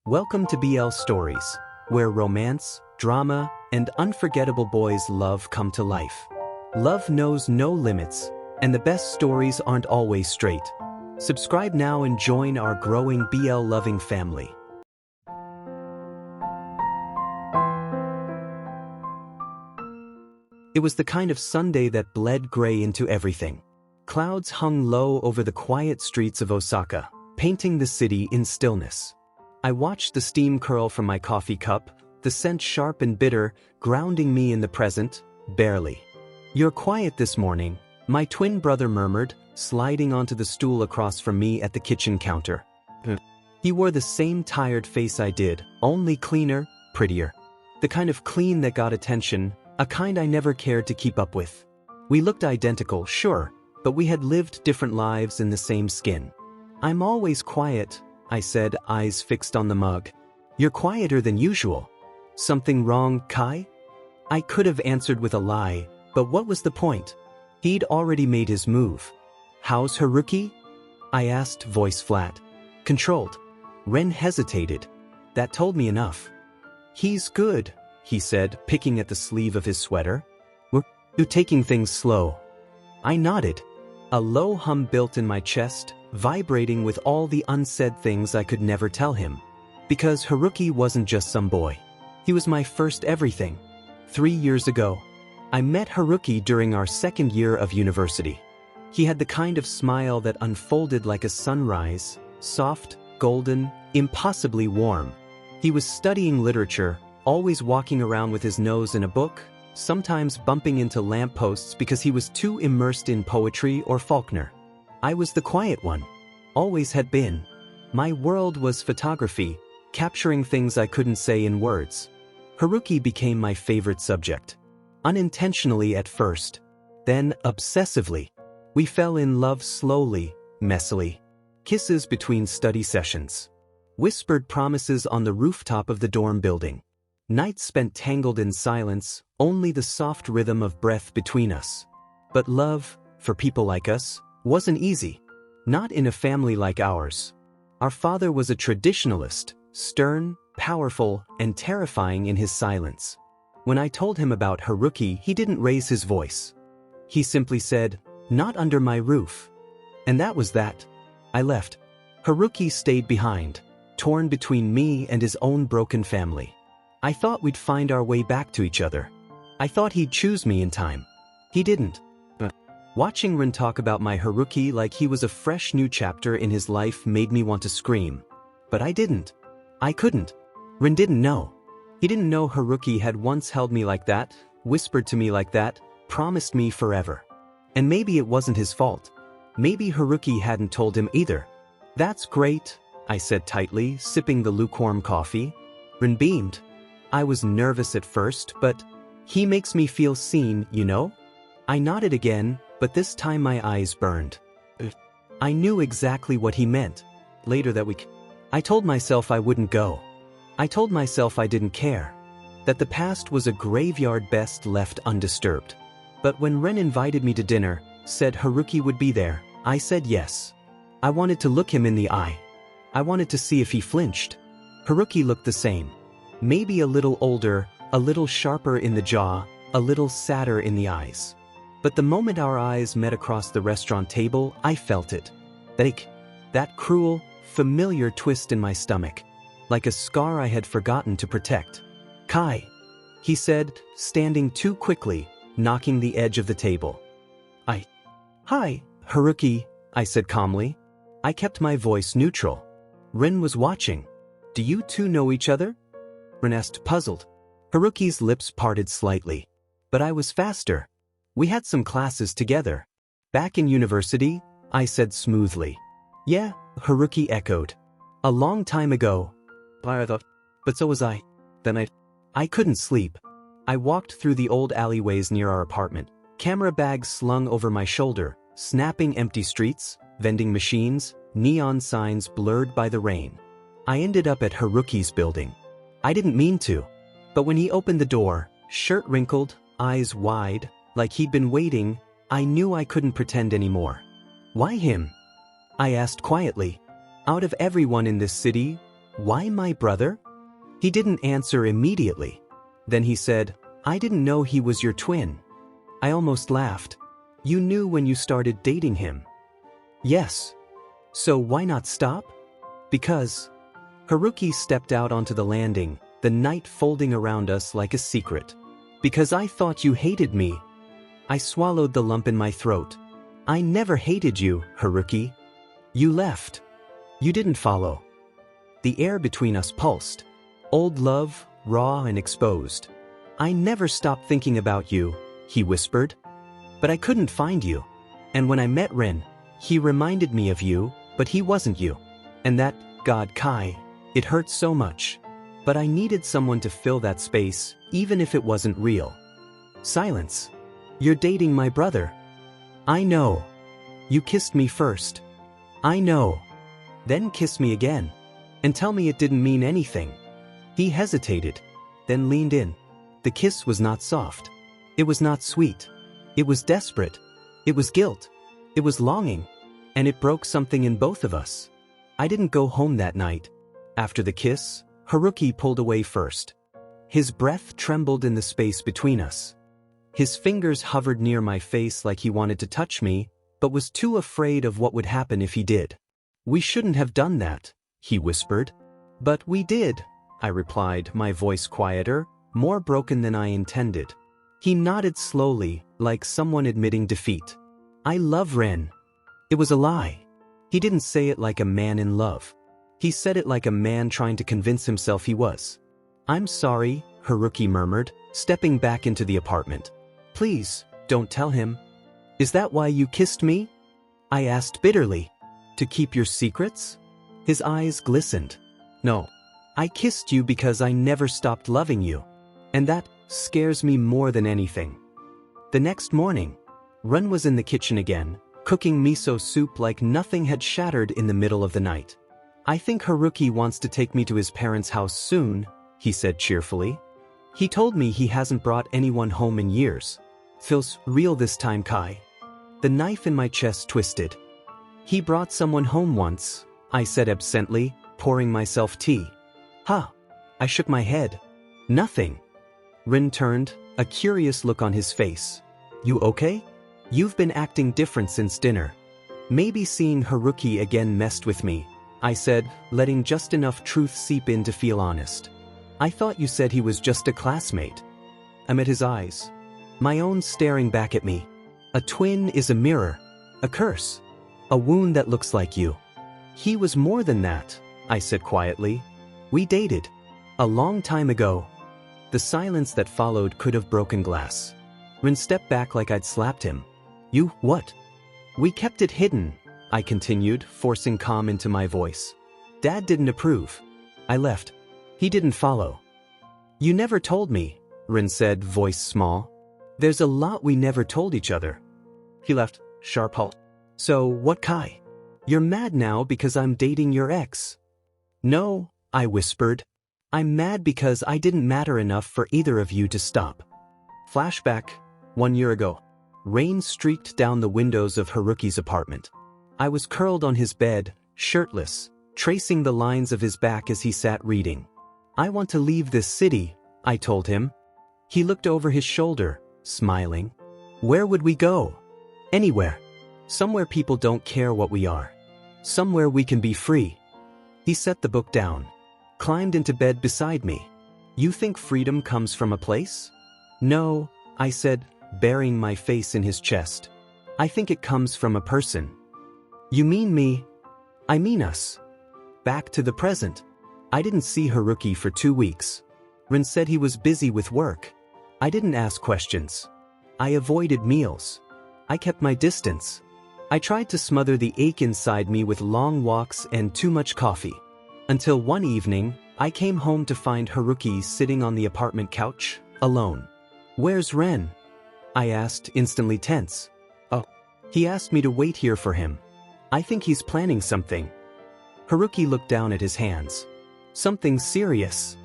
Welcome to BL Stories, where romance, drama, and unforgettable boys' love come to life. Love knows no limits, and the best stories aren't always straight. Subscribe now and join our growing BL-loving family. It was the kind of Sunday that bled gray into everything. Clouds hung low over the quiet streets of Osaka, painting the city in stillness. I watched the steam curl from my coffee cup, the scent sharp and bitter, grounding me in the present, barely. "You're quiet this morning," my twin brother murmured, sliding onto the stool across from me at the kitchen counter. He wore the same tired face I did, only cleaner, prettier. The kind of clean that got attention, a kind I never cared to keep up with. We looked identical, sure, but we had lived different lives in the same skin. "I'm always quiet," I said, eyes fixed on the mug. "You're quieter than usual. Something wrong, Kai?" I could have answered with a lie, but what was the point? He'd already made his move. "How's Haruki?" I asked, voice flat. Controlled. Ren hesitated. That told me enough. "He's good," he said, picking at the sleeve of his sweater. "We're taking things slow." I nodded. A low hum built in my chest, vibrating with all the unsaid things I could never tell him. Because Haruki wasn't just some boy. He was my first everything. 3 years ago, I met Haruki during our second year of university. He had the kind of smile that unfolded like a sunrise, soft, golden, impossibly warm. He was studying literature, always walking around with his nose in a book, sometimes bumping into lampposts because he was too immersed in poetry or Faulkner. I was the quiet one. Always had been. My world was photography, capturing things I couldn't say in words. Haruki became my favorite subject. Unintentionally at first. Then obsessively. We fell in love slowly, messily. Kisses between study sessions. Whispered promises on the rooftop of the dorm building. Nights spent tangled in silence, only the soft rhythm of breath between us. But love, for people like us, wasn't easy. Not in a family like ours. Our father was a traditionalist, stern, powerful, and terrifying in his silence. When I told him about Haruki, he didn't raise his voice. He simply said, "Not under my roof." And that was that. I left. Haruki stayed behind, torn between me and his own broken family. I thought we'd find our way back to each other. I thought he'd choose me in time. He didn't. Watching Ren talk about my Haruki like he was a fresh new chapter in his life made me want to scream. But I didn't. I couldn't. Ren didn't know. He didn't know Haruki had once held me like that, whispered to me like that, promised me forever. And maybe it wasn't his fault. Maybe Haruki hadn't told him either. "That's great," I said tightly, sipping the lukewarm coffee. Ren beamed. I was nervous at first, but he makes me feel seen, you know? I nodded again, but this time my eyes burned. I knew exactly what he meant. Later that week, I told myself I wouldn't go. I told myself I didn't care. That the past was a graveyard best left undisturbed. But when Ren invited me to dinner, said Haruki would be there, I said yes. I wanted to look him in the eye. I wanted to see if he flinched. Haruki looked the same. Maybe a little older, a little sharper in the jaw, a little sadder in the eyes. But the moment our eyes met across the restaurant table, I felt it. That cruel, familiar twist in my stomach. Like a scar I had forgotten to protect. "Kai," he said, standing too quickly, knocking the edge of the table. "Hi, Haruki," I said calmly. I kept my voice neutral. Ren was watching. "Do you two know each other?" Ren asked, puzzled. Haruki's lips parted slightly. But I was faster. "We had some classes together. Back in university," I said smoothly. "Yeah," Haruki echoed. "A long time ago." But so was I. Then I couldn't sleep. I walked through the old alleyways near our apartment, camera bags slung over my shoulder, snapping empty streets, vending machines, neon signs blurred by the rain. I ended up at Haruki's building. I didn't mean to. But when he opened the door, shirt wrinkled, eyes wide, like he'd been waiting, I knew I couldn't pretend anymore. "Why him?" I asked quietly. "Out of everyone in this city, Why my brother? He didn't answer immediately. Then he said, I didn't know he was your twin. I almost laughed. You knew when you started dating him. Yes. So why not stop? Because. Haruki stepped out onto the landing, the night folding around us like a secret. Because I thought you hated me. I swallowed the lump in my throat. I never hated you, Haruki. You left. You didn't follow. The air between us pulsed. Old love, raw and exposed. I never stopped thinking about you, he whispered. But I couldn't find you. And when I met Rin, he reminded me of you, but he wasn't you. And that, God Kai, it hurt so much. But I needed someone to fill that space, even if it wasn't real. Silence. You're dating my brother. I know. You kissed me first. I know. Then kiss me again. And tell me it didn't mean anything. He hesitated, then leaned in. The kiss was not soft. It was not sweet. It was desperate. It was guilt. It was longing. And it broke something in both of us. I didn't go home that night. After the kiss, Haruki pulled away first. His breath trembled in the space between us. His fingers hovered near my face like he wanted to touch me, but was too afraid of what would happen if he did. We shouldn't have done that, he whispered. But we did, I replied, my voice quieter, more broken than I intended. He nodded slowly, like someone admitting defeat. I love Ren. It was a lie. He didn't say it like a man in love. He said it like a man trying to convince himself he was. I'm sorry, Haruki murmured, stepping back into the apartment. Please, don't tell him. Is that why you kissed me? I asked bitterly. To keep your secrets? His eyes glistened. No. I kissed you because I never stopped loving you. And that scares me more than anything. The next morning, Run was in the kitchen again, cooking miso soup like nothing had shattered in the middle of the night. I think Haruki wants to take me to his parents' house soon, he said cheerfully. He told me he hasn't brought anyone home in years. Feels real this time, Kai. The knife in my chest twisted. He brought someone home once, I said absently, pouring myself tea. Huh. I shook my head. Nothing. Rin turned, a curious look on his face. You okay? You've been acting different since dinner. Maybe seeing Haruki again messed with me, I said, letting just enough truth seep in to feel honest. I thought you said he was just a classmate. I met his eyes. My own staring back at me. A twin is a mirror. A curse. A wound that looks like you. He was more than that, I said quietly. We dated. A long time ago. The silence that followed could have broken glass. Rin stepped back like I'd slapped him. You, what? We kept it hidden, I continued, forcing calm into my voice. Dad didn't approve. I left. He didn't follow. You never told me, Rin said, voice small. There's a lot we never told each other. He left, sharp halt. So, what, Kai? You're mad now because I'm dating your ex. No, I whispered. I'm mad because I didn't matter enough for either of you to stop. Flashback, 1 year ago. Rain streaked down the windows of Haruki's apartment. I was curled on his bed, shirtless, tracing the lines of his back as he sat reading. I want to leave this city, I told him. He looked over his shoulder, smiling. Where would we go? Anywhere. Somewhere people don't care what we are. Somewhere we can be free. He set the book down, climbed into bed beside me. You think freedom comes from a place? No, I said, burying my face in his chest. I think it comes from a person. You mean me? I mean us. Back to the present. I didn't see Haruki for 2 weeks. Rin said he was busy with work. I didn't ask questions. I avoided meals. I kept my distance. I tried to smother the ache inside me with long walks and too much coffee. Until one evening, I came home to find Haruki sitting on the apartment couch, alone. Where's Ren? I asked, instantly tense. Oh. He asked me to wait here for him. I think he's planning something. Haruki looked down at his hands. Something serious.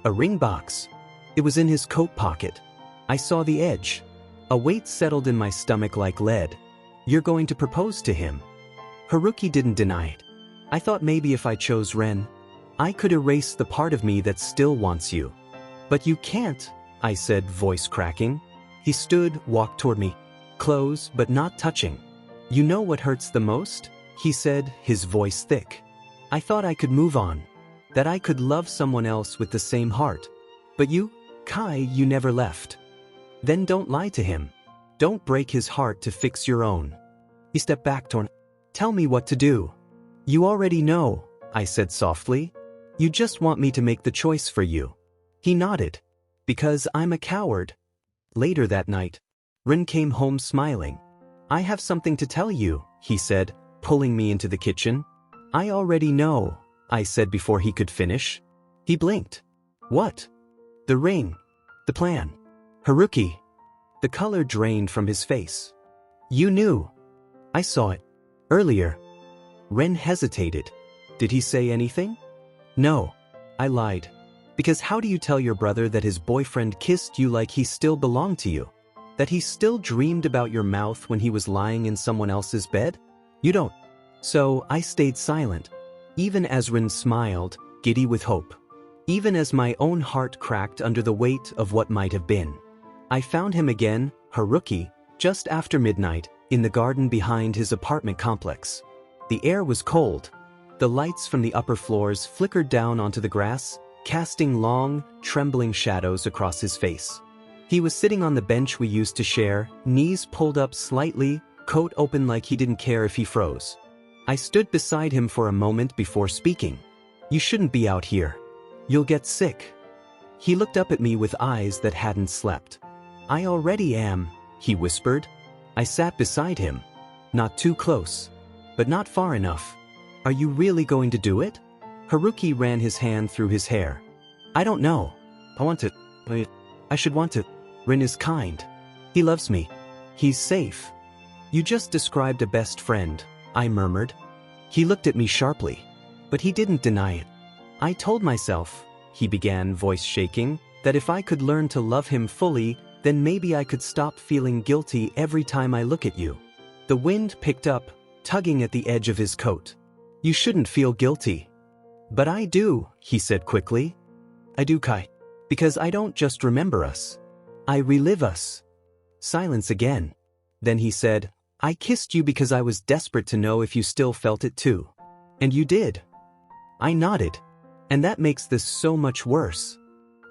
A ring box. It was in his coat pocket. I saw the edge. A weight settled in my stomach like lead. You're going to propose to him. Haruki didn't deny it. I thought maybe if I chose Ren. I could erase the part of me that still wants you. But you can't, I said, voice cracking. He stood, walked toward me. Close, but not touching. You know what hurts the most? He said, his voice thick. I thought I could move on. That I could love someone else with the same heart. But you, Kai, you never left. Then don't lie to him. Don't break his heart to fix your own. He stepped back toward me. Tell me what to do. You already know, I said softly. You just want me to make the choice for you. He nodded. Because I'm a coward. Later that night, Rin came home smiling. I have something to tell you, he said, pulling me into the kitchen. I already know, I said before he could finish. He blinked. What? The ring. The plan. Haruki. The color drained from his face. You knew. I saw it. Earlier. Ren hesitated. Did he say anything? No. I lied. Because how do you tell your brother that his boyfriend kissed you like he still belonged to you? That he still dreamed about your mouth when he was lying in someone else's bed? You don't. So I stayed silent. Even as Rin smiled, giddy with hope. Even as my own heart cracked under the weight of what might have been. I found him again, Haruki, just after midnight, in the garden behind his apartment complex. The air was cold. The lights from the upper floors flickered down onto the grass, casting long, trembling shadows across his face. He was sitting on the bench we used to share, knees pulled up slightly, coat open like he didn't care if he froze. I stood beside him for a moment before speaking. You shouldn't be out here. You'll get sick. He looked up at me with eyes that hadn't slept. I already am, he whispered. I sat beside him. Not too close, but not far enough. Are you really going to do it? Haruki ran his hand through his hair. I don't know. I want to. I should want to. Rin is kind. He loves me. He's safe. You just described a best friend, I murmured. He looked at me sharply, but he didn't deny it. I told myself, he began, voice shaking, that if I could learn to love him fully, then maybe I could stop feeling guilty every time I look at you. The wind picked up, tugging at the edge of his coat. You shouldn't feel guilty. But I do, he said quickly. I do, Kai. Because I don't just remember us. I relive us. Silence again. Then he said, I kissed you because I was desperate to know if you still felt it too. And you did. I nodded. And that makes this so much worse.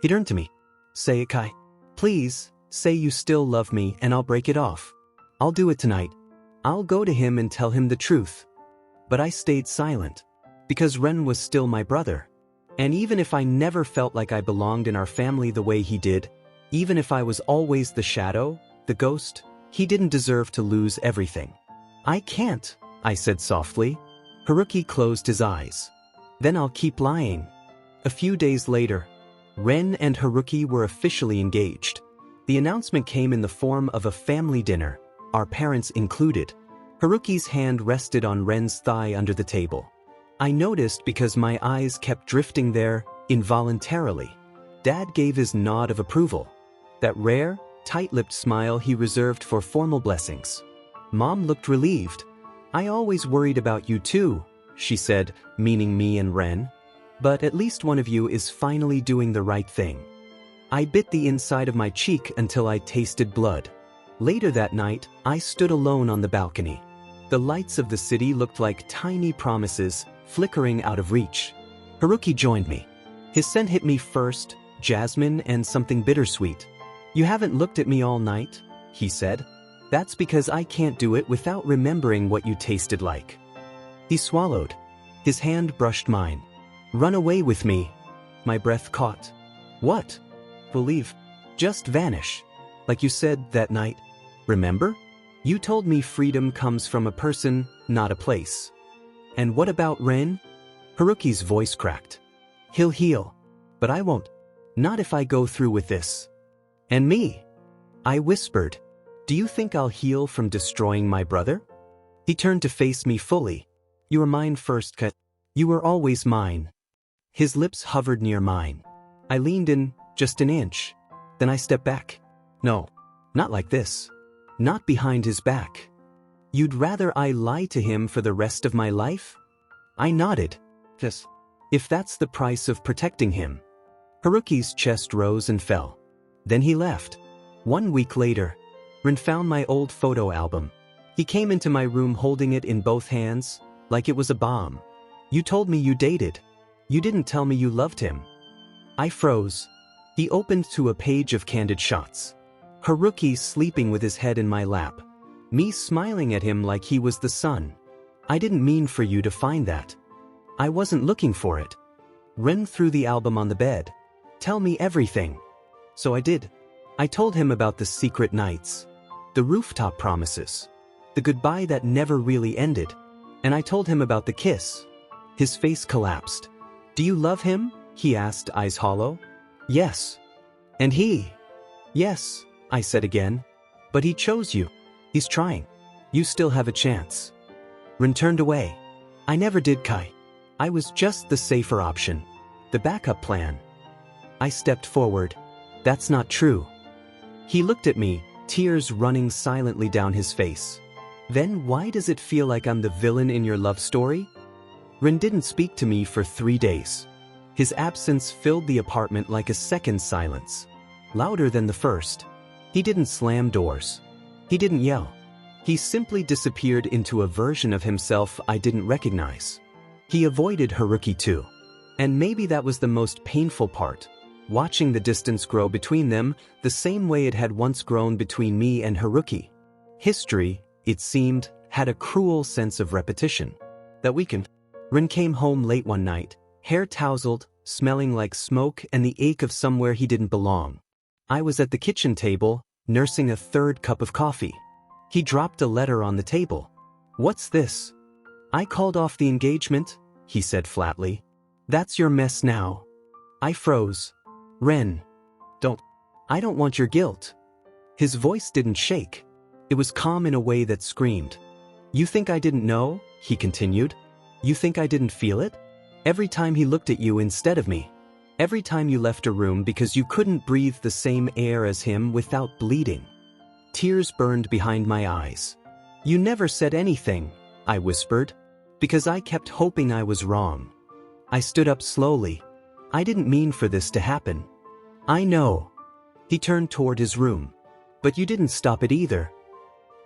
He turned to me. Say it, Kai. Please, say you still love me and I'll break it off. I'll do it tonight. I'll go to him and tell him the truth. But I stayed silent. Because Ren was still my brother. And even if I never felt like I belonged in our family the way he did, even if I was always the shadow, the ghost, he didn't deserve to lose everything. I can't, I said softly. Haruki closed his eyes. Then I'll keep lying. A few days later, Ren and Haruki were officially engaged. The announcement came in the form of a family dinner, our parents included. Haruki's hand rested on Ren's thigh under the table. I noticed because my eyes kept drifting there, involuntarily. Dad gave his nod of approval. That rare, tight-lipped smile he reserved for formal blessings. Mom looked relieved. I always worried about you too, she said, meaning me and Ren. But at least one of you is finally doing the right thing. I bit the inside of my cheek until I tasted blood. Later that night, I stood alone on the balcony. The lights of the city looked like tiny promises, flickering out of reach. Haruki joined me. His scent hit me first, jasmine and something bittersweet. You haven't looked at me all night, he said. That's because I can't do it without remembering what you tasted like. He swallowed. His hand brushed mine. Run away with me. My breath caught. What? We'll leave. Just vanish. Like you said that night. Remember? You told me freedom comes from a person, not a place. And what about Ren? Haruki's voice cracked. He'll heal. But I won't. Not if I go through with this. And me? I whispered. Do you think I'll heal from destroying my brother? He turned to face me fully. You were mine first, Kat. You were always mine. His lips hovered near mine. I leaned in, just an inch. Then I stepped back. No, not like this. Not behind his back. You'd rather I lie to him for the rest of my life? I nodded. Yes. If that's the price of protecting him. Haruki's chest rose and fell. Then he left. 1 week later, Rin found my old photo album. He came into my room holding it in both hands, like it was a bomb. You told me you dated. You didn't tell me you loved him. I froze. He opened to a page of candid shots. Haruki sleeping with his head in my lap. Me smiling at him like he was the sun. I didn't mean for you to find that. I wasn't looking for it. Ren threw the album on the bed. Tell me everything. So I did. I told him about the secret nights. The rooftop promises. The goodbye that never really ended. And I told him about the kiss. His face collapsed. Do you love him? He asked, eyes hollow. Yes. And he? Yes, I said again. But he chose you. He's trying. You still have a chance. Rin turned away. I never did, Kai. I was just the safer option. The backup plan. I stepped forward. That's not true. He looked at me, tears running silently down his face. Then why does it feel like I'm the villain in your love story? Rin didn't speak to me for 3 days. His absence filled the apartment like a second silence. Louder than the first. He didn't slam doors. He didn't yell. He simply disappeared into a version of himself I didn't recognize. He avoided Haruki too. And maybe that was the most painful part. Watching the distance grow between them the same way it had once grown between me and Haruki. History, it seemed, had a cruel sense of repetition. That weekend, Rin came home late one night, hair tousled, smelling like smoke and the ache of somewhere he didn't belong. I was at the kitchen table, nursing a 3rd cup of coffee. He dropped a letter on the table. What's this? I called off the engagement, he said flatly. That's your mess now. I froze. Ren. I don't want your guilt. His voice didn't shake. It was calm in a way that screamed. You think I didn't know? He continued. You think I didn't feel it? Every time he looked at you instead of me. Every time you left a room because you couldn't breathe the same air as him without bleeding. Tears burned behind my eyes. You never said anything, I whispered, because I kept hoping I was wrong. I stood up slowly. I didn't mean for this to happen. I know. He turned toward his room. But you didn't stop it either.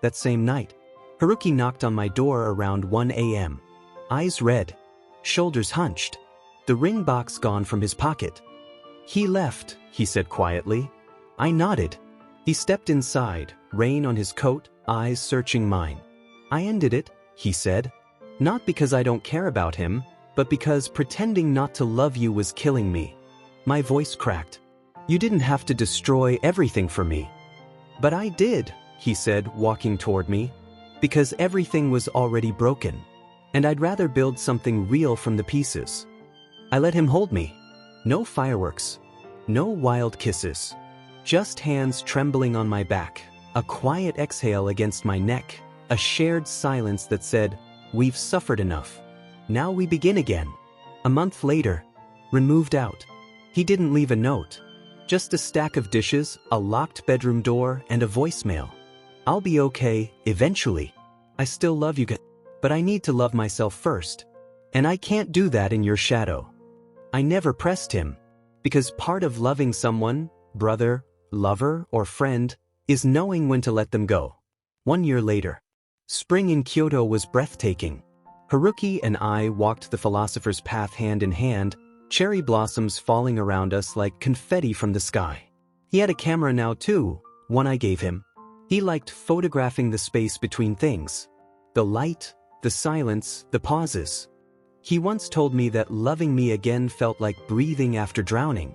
That same night, Haruki knocked on my door around 1 a.m. Eyes red, shoulders hunched, the ring box gone from his pocket. He left, he said quietly. I nodded. He stepped inside, rain on his coat, eyes searching mine. I ended it, he said. Not because I don't care about him, but because pretending not to love you was killing me. My voice cracked. You didn't have to destroy everything for me. But I did, he said, walking toward me, because everything was already broken, and I'd rather build something real from the pieces. I let him hold me. No fireworks. No wild kisses. Just hands trembling on my back, a quiet exhale against my neck, a shared silence that said, we've suffered enough. Now we begin again. A month later, Rin moved out. He didn't leave a note. Just a stack of dishes, a locked bedroom door, and a voicemail. I'll be okay, eventually. I still love you, but I need to love myself first. And I can't do that in your shadow. I never pressed him. Because part of loving someone, brother, lover, or friend, is knowing when to let them go. 1 year later. Spring in Kyoto was breathtaking. Haruki and I walked the philosopher's path hand in hand, cherry blossoms falling around us like confetti from the sky. He had a camera now too, one I gave him. He liked photographing the space between things. The light, the silence, the pauses. He once told me that loving me again felt like breathing after drowning.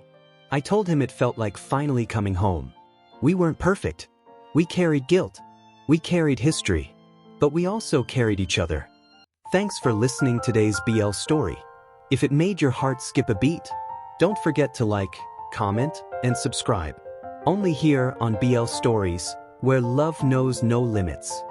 I told him it felt like finally coming home. We weren't perfect. We carried guilt. We carried history. But we also carried each other. Thanks for listening to today's BL story. If it made your heart skip a beat, don't forget to like, comment, and subscribe. Only here on BL Stories, where love knows no limits.